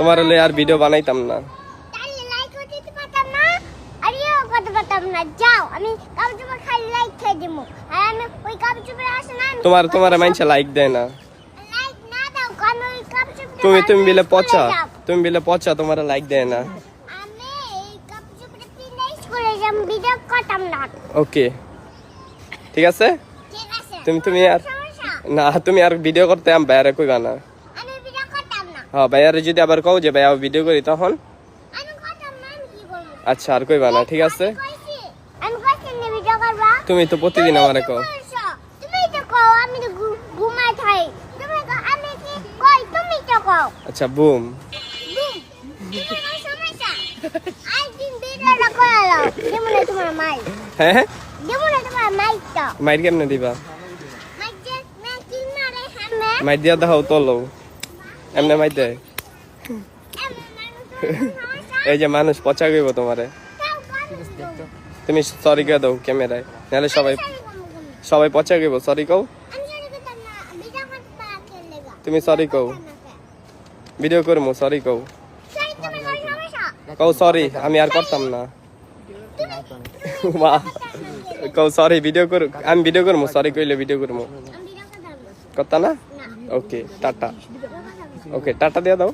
তোমার হলে আর ভিডিও বানাইতাম না। তাহলে লাইক দিতে পারতাম না, আর ইও করতে পারতাম না। যাও, আমি কাপড় খালি লাইক খেয়ে দিমু, আর আমি ওই কাপড় আসে না। তোমার মাইনছে লাইক দেয় না। লাইক না দাও, কারণ ওই কাপড় তুমি বিলে পচা, তুমি বিলে পচা, তোমার লাইক দেয় না। আমি এই কাপড় পিনে স্কুলে যাম, ভিডিও করতাম না। ওকে, ঠিক আছে। ঠিক আছে, তুমি আর সমস্যা না, তুমি আর ভিডিও করতে আম বাইরে কইবা না। আমি ভিডিও করতাম না। হ্যাঁ, ভাইয়ারে যদি আবার কও যে ভাইয়া ভিডিও করি তখন আমি করতাম না, আমি কি করব? আচ্ছা আর কইবা না, ঠিক আছে। আমি কইছি না ভিডিও করবা। তুমি তো প্রতিদিন আমারে কও। তুমি তো কও, আমি তো ঘুমাই থাই। তুমি কও, আমি কি কই, তুমি তো কও। আচ্ছা বুম। তোমার সমস্যা আই দিন ভিডিওটা করালো, যেমন তোমার মাই, হ্যাঁ, যেমন তোমার মাইটা মাইর কেমনে দিবা? মাই যে না কি মারে হামে মাইর দিয়া দাও তোলো, এমনে মাইর দেয়। এই যে মানুষ পচা গইব তোমারে। তুমি সরি কে দাও ক্যামেরায়, নাহলে সবাই পচা গইব। সরি কও, তুমি সরি কও, ভিডিও করমু। সরি কও, কও সরি, আমি আর করতাম না। মা কও সরি, ভিডিও কর, আমি ভিডিও করমু। সরি কইলে ভিডিও করমু, করতা না? ওকে টাটা। ওকে টাটা দিয়া দাও।